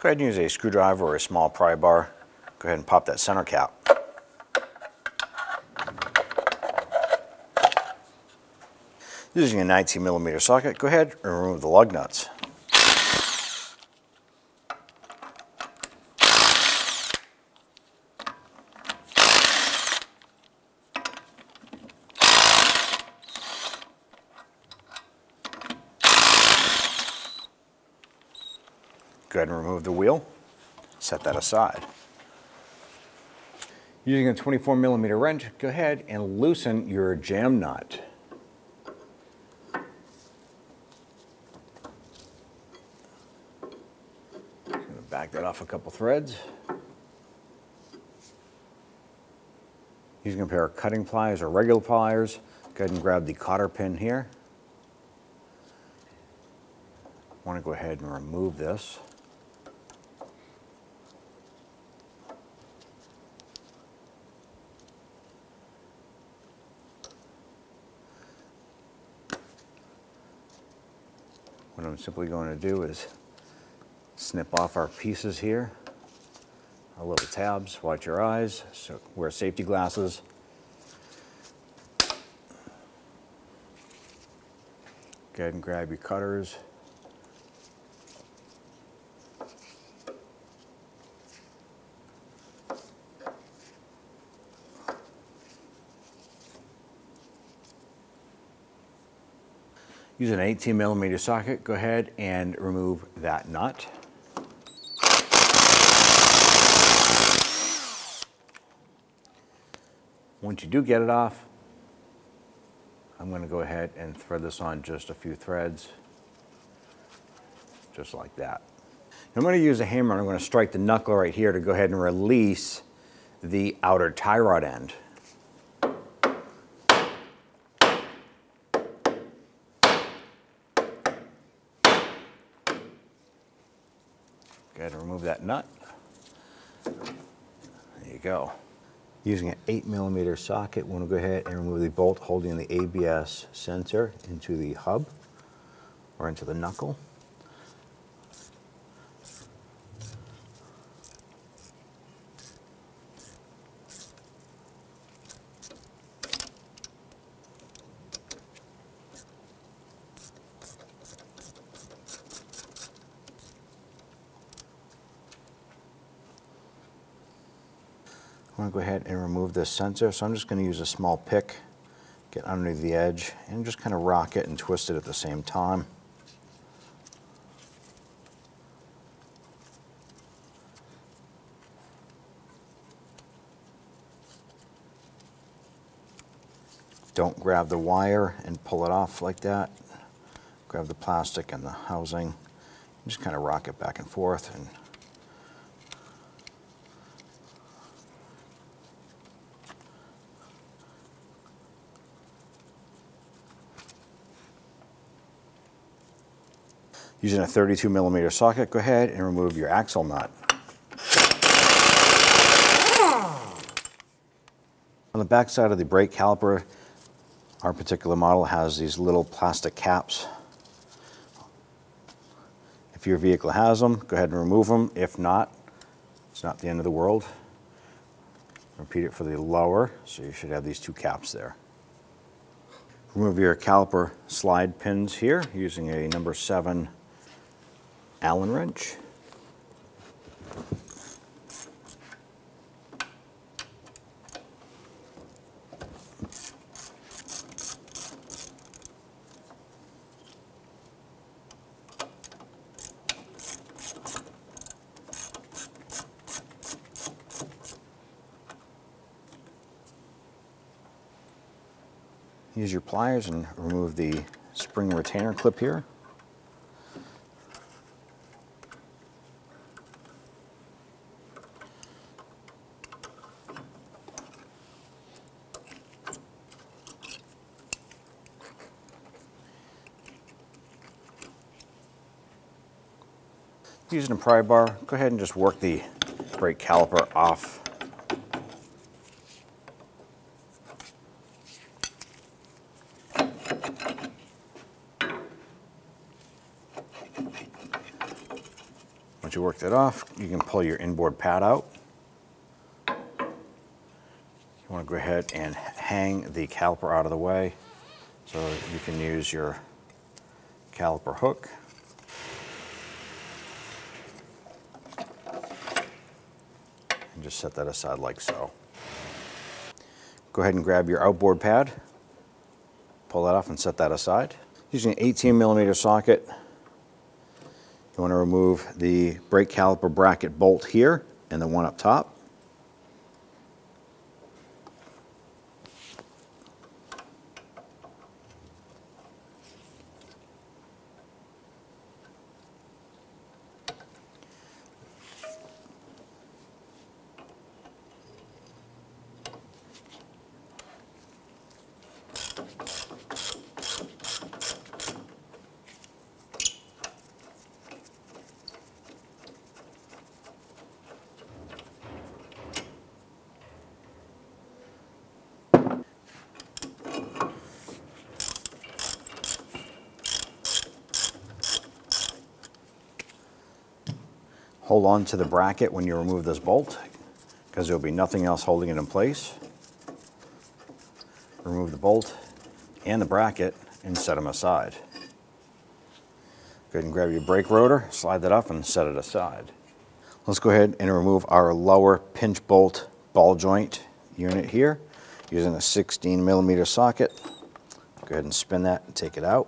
Go ahead and use a screwdriver or a small pry bar. Go ahead and pop that center cap. Using a 19mm socket, go ahead and remove the lug nuts. Go ahead and remove the wheel. Set that aside. Using a 24mm wrench, go ahead and loosen your jam nut. Just going to back that off a couple threads. Using a pair of cutting pliers or regular pliers, go ahead and grab the cotter pin here. I want to go ahead and remove this. What I'm simply going to do is snip off our pieces here, our little tabs. Watch your eyes, so wear safety glasses. Go ahead and grab your cutters. Use an 18mm socket, go ahead and remove that nut. Once you do get it off, I'm going to go ahead and thread this on just a few threads, just like that. I'm going to use a hammer and I'm going to strike the knuckle right here to go ahead and release the outer tie rod end. Go ahead and remove that nut. There you go. Using an 8mm socket, we're going to go ahead and remove the bolt holding the ABS sensor into the hub or into the knuckle. I'm going to go ahead and remove this sensor, so I'm just going to use a small pick, get underneath the edge, and just kind of rock it and twist it at the same time. Don't grab the wire and pull it off like that. Grab the plastic and the housing, and just kind of rock it back and forth. And using a 32mm socket, go ahead and remove your axle nut. On the back side of the brake caliper, our particular model has these little plastic caps. If your vehicle has them, go ahead and remove them. If not, it's not the end of the world. Repeat it for the lower, so you should have these two caps there. Remove your caliper slide pins here using a number 7 Allen wrench. Use your pliers and remove the spring retainer clip here. Using a pry bar, go ahead and just work the brake caliper off. Once you work that off, you can pull your inboard pad out. You want to go ahead and hang the caliper out of the way so you can use your caliper hook. And just set that aside like so. Go ahead and grab your outboard pad, pull that off and set that aside. Using an 18mm socket, you want to remove the brake caliper bracket bolt here and the one up top. Hold on to the bracket when you remove this bolt, because there will be nothing else holding it in place. Remove the bolt and the bracket and set them aside. Go ahead and grab your brake rotor, slide that up and set it aside. Let's go ahead and remove our lower pinch bolt ball joint unit here using a 16mm socket. Go ahead and spin that and take it out.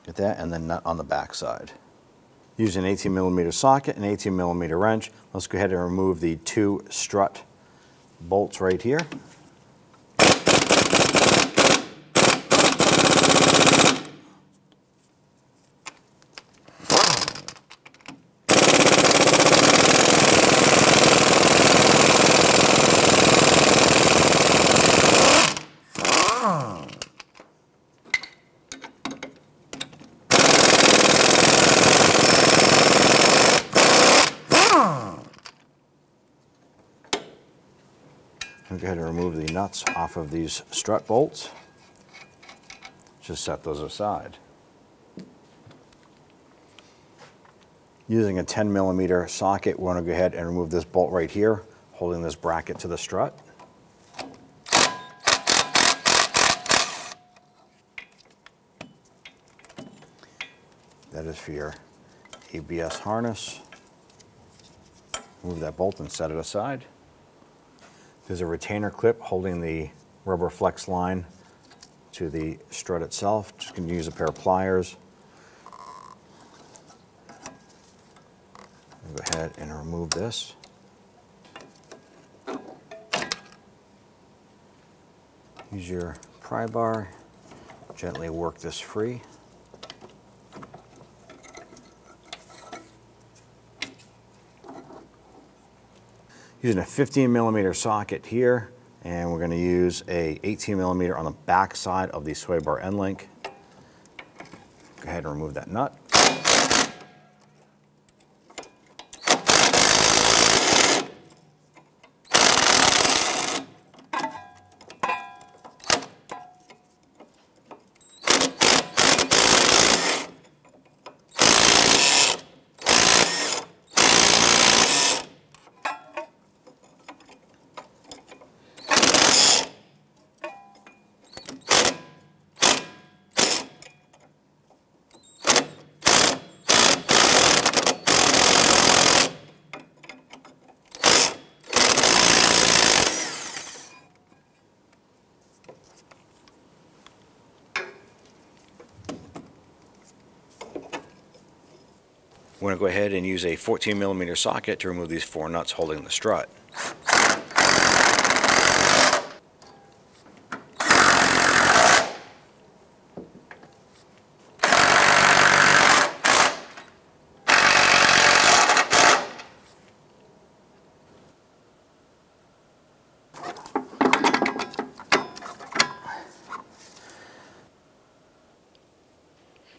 Get that, and then nut on the back side. Use an 18mm socket and 18mm wrench. Let's go ahead and remove the two strut bolts right here. Go ahead and remove the nuts off of these strut bolts. Just set those aside. Using a 10mm socket, we want to go ahead and remove this bolt right here, holding this bracket to the strut. That is for your ABS harness. Remove that bolt and set it aside. There's a retainer clip holding the rubber flex line to the strut itself. Just going to use a pair of pliers. Go ahead and remove this. Use your pry bar, gently work this free. Using a 15mm socket here, and we're going to use a 18mm on the back side of the sway bar end link. Go ahead and remove that nut. We're going to go ahead and use a 14mm socket to remove these four nuts holding the strut.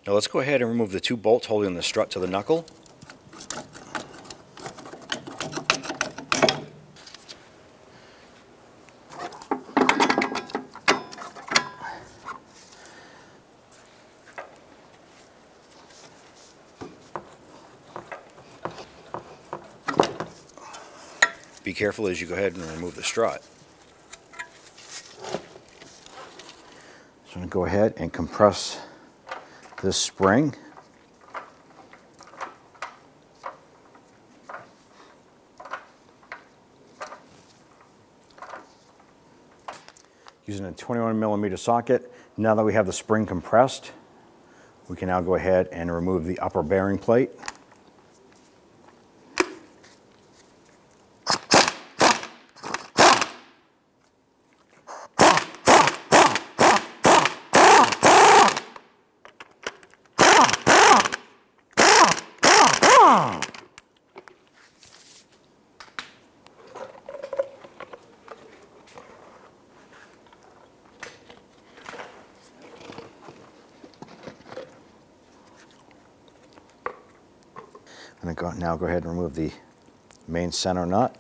Now let's go ahead and remove the two bolts holding the strut to the knuckle. Be careful as you go ahead and remove the strut. So I'm going to go ahead and compress this spring. Using a 21mm socket, now that we have the spring compressed, we can now go ahead and remove the upper bearing plate. I'm going to now go ahead and remove the main center nut,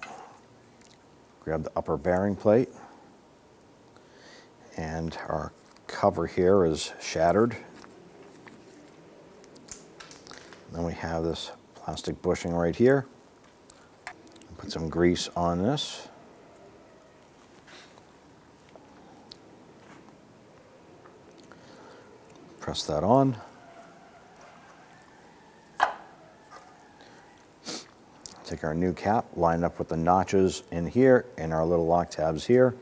grab the upper bearing plate, and our cover here is shattered. Then we have this plastic bushing right here. Put some grease on this. Press that on. Take our new cap, line up with the notches in here and our little lock tabs here.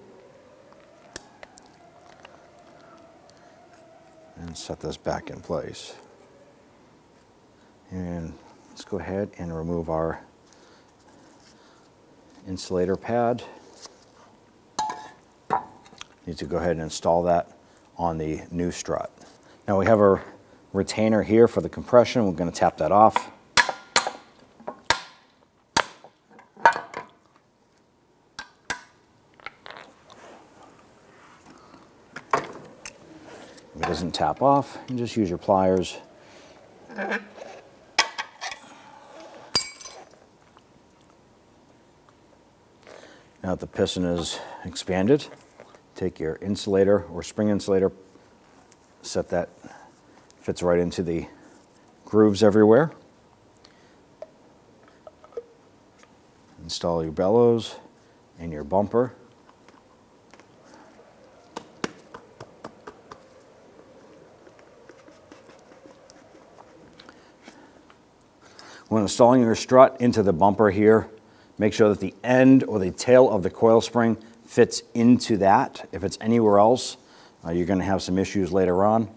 And set this back in place. And let's go ahead and remove our insulator pad. Need to go ahead and install that on the new strut. Now we have our retainer here for the compression. We're going to tap that off. If it doesn't tap off, you just use your pliers. Now that the piston is expanded, take your insulator or spring insulator, set that, fits right into the grooves everywhere. Install your bellows and your bumper. When installing your strut into the bumper here, make sure that the end or the tail of the coil spring fits into that. If it's anywhere else, you're going to have some issues later on.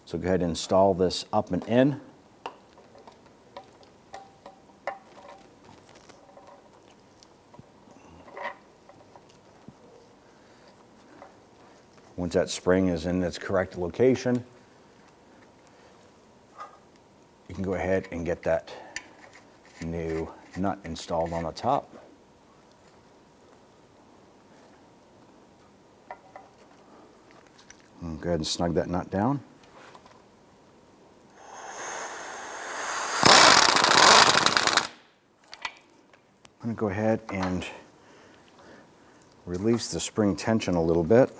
So go ahead and install this up and in. Once that spring is in its correct location, you can go ahead and get that new nut installed on the top. And go ahead and snug that nut down. I'm going to go ahead and release the spring tension a little bit.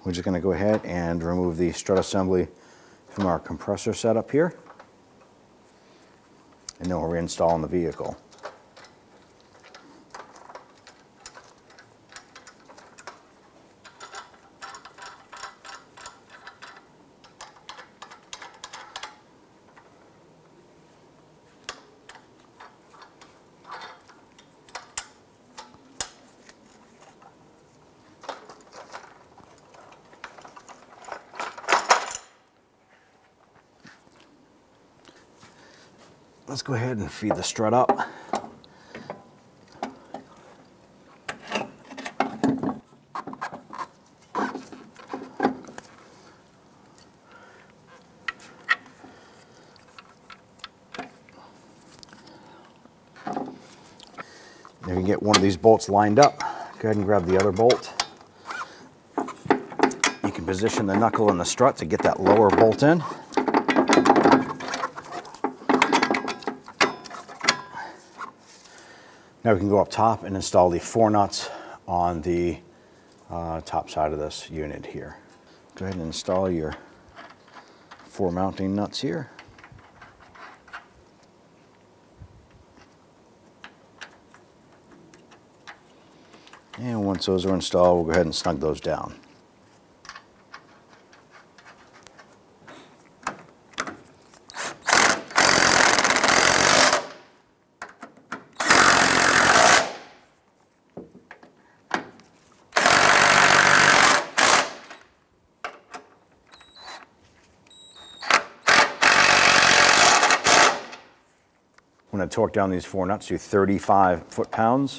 We're just going to go ahead and remove the strut assembly from our compressor setup here, and then we'll reinstall in the vehicle. Let's go ahead and feed the strut up. If you can get one of these bolts lined up, go ahead and grab the other bolt. You can position the knuckle in the strut to get that lower bolt in. Now we can go up top and install the 4 nuts on the top side of this unit here. Go ahead and install your 4 mounting nuts here. And once those are installed, we'll go ahead and snug those down. I'm going to torque down these 4 nuts to 35 foot-pounds.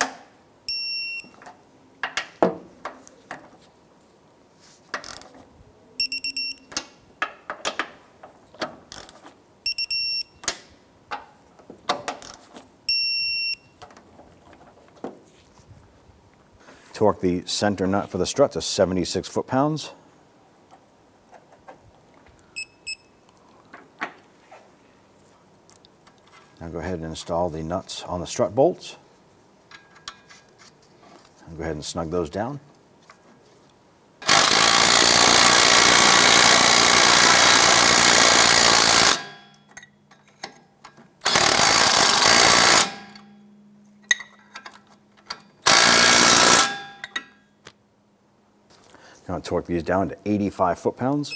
Torque the center nut for the strut to 76 foot-pounds. Now go ahead and install the nuts on the strut bolts. And go ahead and snug those down. Now torque these down to 85 foot-pounds.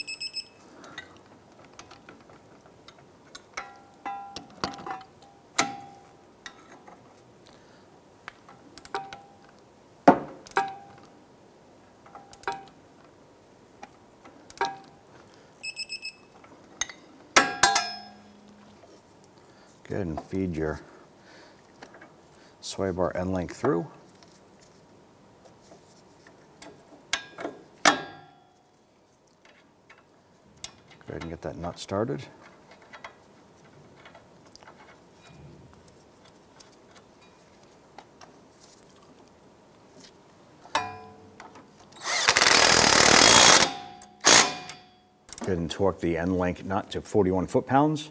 Go ahead and feed your sway bar end length through. Go ahead and get that nut started. Go ahead and torque the end length nut to 41 foot-pounds.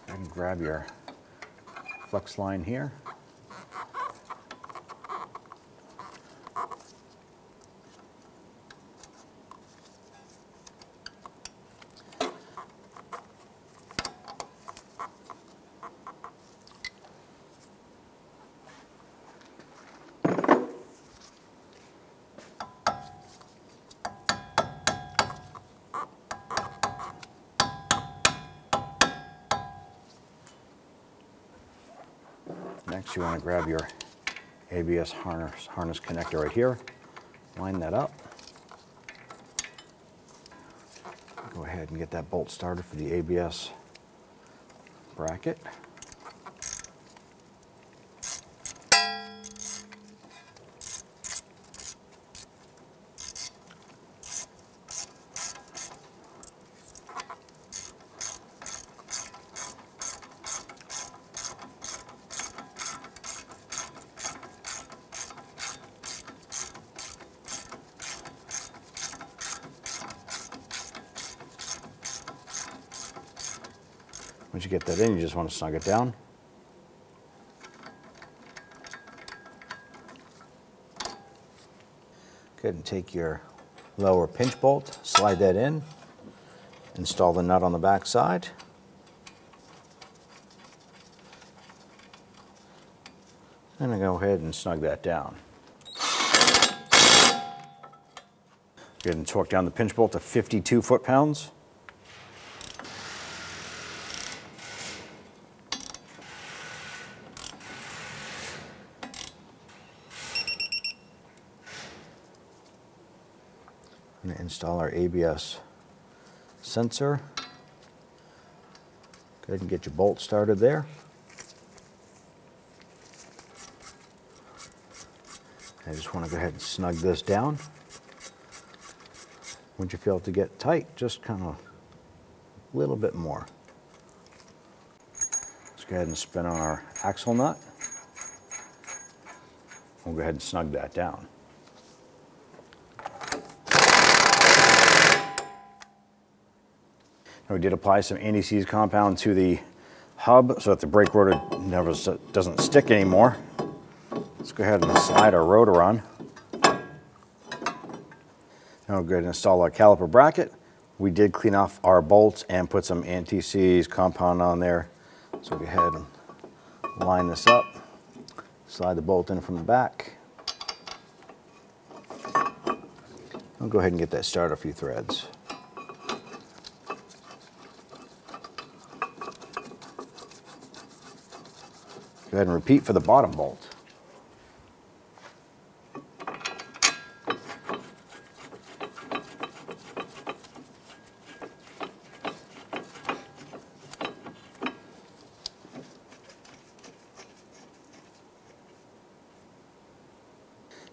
And grab your flex line here. Next, you want to grab your ABS harness connector right here, line that up. Go ahead and get that bolt started for the ABS bracket. Once you get that in, you just want to snug it down. Go ahead and take your lower pinch bolt, slide that in, install the nut on the back side. And then go ahead and snug that down. Go ahead and torque down the pinch bolt to 52 foot-pounds. I'm going to install our ABS sensor. Go ahead and get your bolt started there. I just want to go ahead and snug this down. Once you feel it to get tight, just kind of a little bit more. Let's go ahead and spin on our axle nut. We'll go ahead and snug that down. Now we did apply some anti-seize compound to the hub so that the brake rotor doesn't stick anymore. Let's go ahead and slide our rotor on. Now we'll go ahead and install our caliper bracket. We did clean off our bolts and put some anti-seize compound on there. So go ahead and line this up. Slide the bolt in from the back. I'll go ahead and get that started a few threads. Go ahead and repeat for the bottom bolt.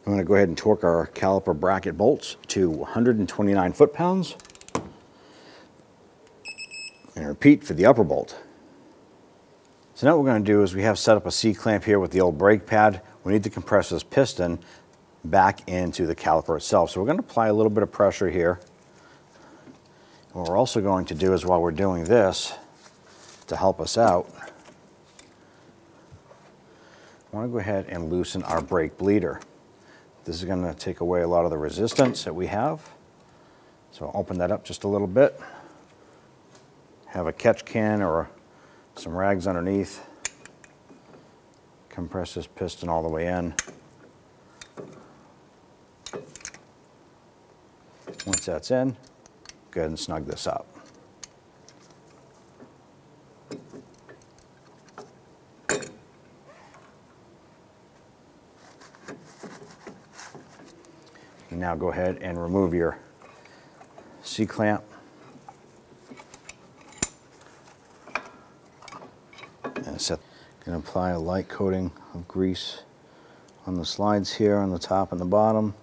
I'm going to go ahead and torque our caliper bracket bolts to 129 foot-pounds and repeat for the upper bolt. So now what we're going to do is we have set up a C-clamp here with the old brake pad. We need to compress this piston back into the caliper itself. So we're going to apply a little bit of pressure here. And what we're also going to do is while we're doing this, to help us out, I want to go ahead and loosen our brake bleeder. This is going to take away a lot of the resistance that we have. So I'll open that up just a little bit. Have a catch can or some rags underneath. Compress this piston all the way in. Once that's in, go ahead and snug this up. You now go ahead and remove your C-clamp. And going to apply a light coating of grease on the slides here on the top and the bottom.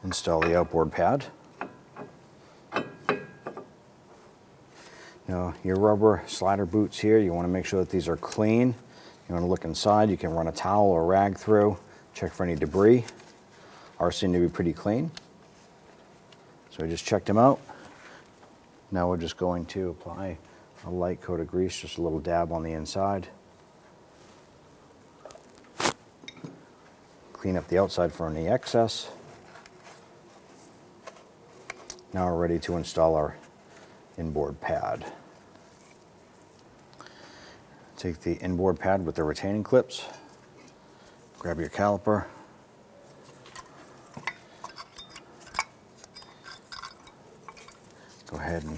Install the outboard pad. Now your rubber slider boots here, you want to make sure that these are clean. You want to look inside, you can run a towel or rag through, check for any debris. Ours seem to be pretty clean. So I just checked them out. Now we're just going to apply a light coat of grease, just a little dab on the inside. Clean up the outside for any excess. Now we're ready to install our inboard pad. Take the inboard pad with the retaining clips. Grab your caliper. Go ahead and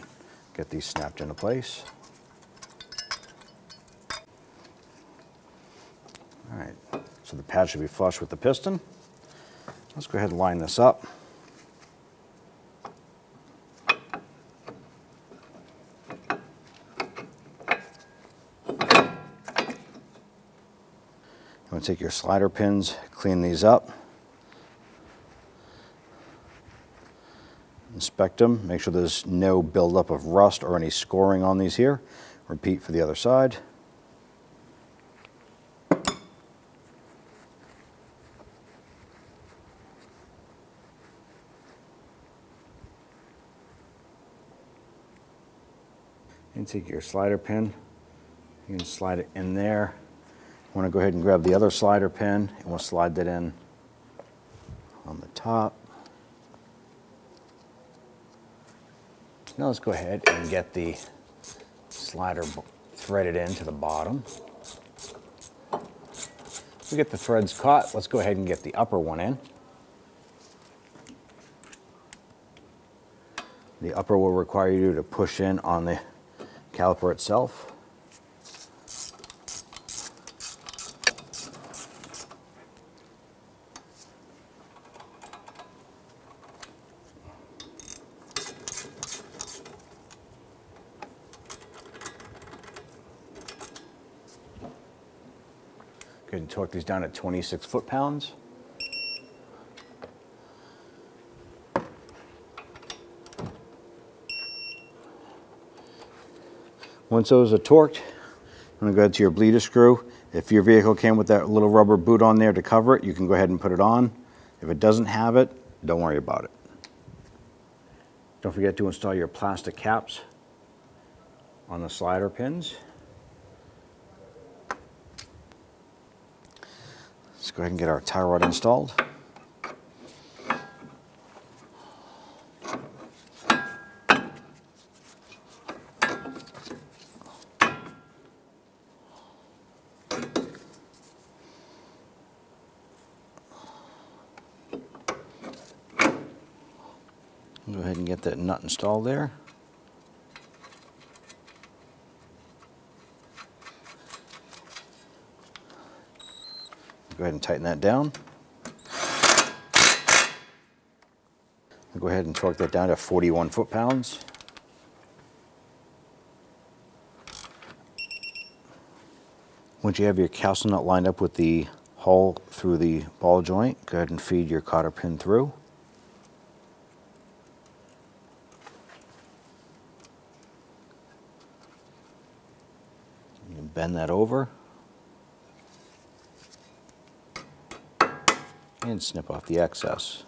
get these snapped into place. All right, so the pad should be flush with the piston. Let's go ahead and line this up. You want to take your slider pins, clean these up. Inspect them, make sure there's no buildup of rust or any scoring on these here. Repeat for the other side. And take your slider pin, you can slide it in there. You want to go ahead and grab the other slider pin and we'll slide that in on the top. Now let's go ahead and get the slider threaded into the bottom. We get the threads caught, let's go ahead and get the upper one in. The upper will require you to push in on the caliper itself. Go ahead and torque these down at 26 foot-pounds. Once those are torqued, I'm going to go ahead to your bleeder screw. If your vehicle came with that little rubber boot on there to cover it, you can go ahead and put it on If it doesn't have it, don't worry about it. Don't forget to install your plastic caps on the slider pins. Let's go ahead and get our tie rod installed. Go ahead and get that nut installed there. Go ahead and tighten that down. Go ahead and torque that down to 41 foot-pounds. Once you have your castle nut lined up with the hole through the ball joint, go ahead and feed your cotter pin through. You can bend that over and snip off the excess.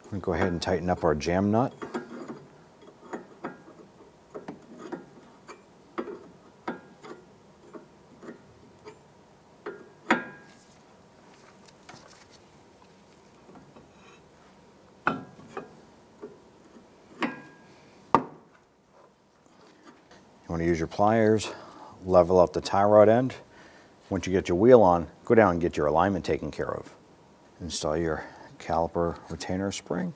We're going to go ahead and tighten up our jam nut. You want to use your pliers, level up the tie rod end. Once you get your wheel on, go down and get your alignment taken care of. Install your caliper retainer spring.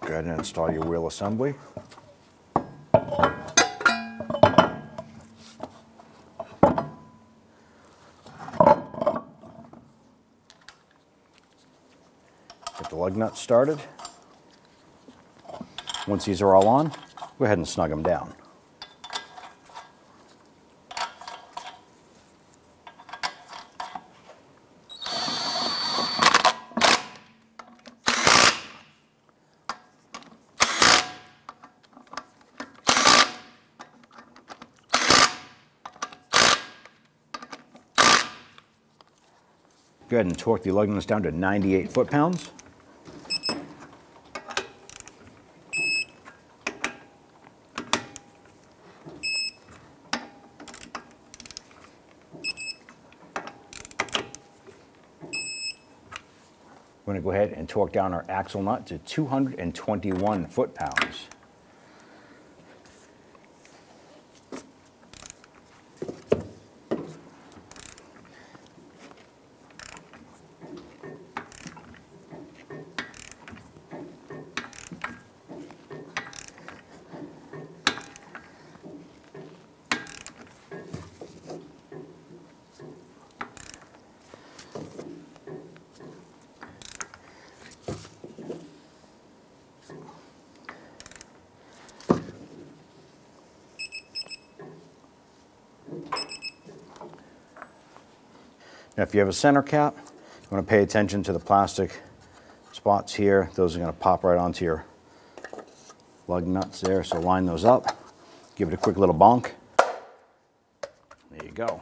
Go ahead and install your wheel assembly. Get the lug nuts started. Once these are all on, go ahead and snug them down. Go ahead and torque the lug nuts down to 98 foot-pounds. We're going to go ahead and torque down our axle nut to 221 foot-pounds. Now, if you have a center cap, you want to pay attention to the plastic spots here. Those are going to pop right onto your lug nuts there, so line those up. Give it a quick little bonk. There you go.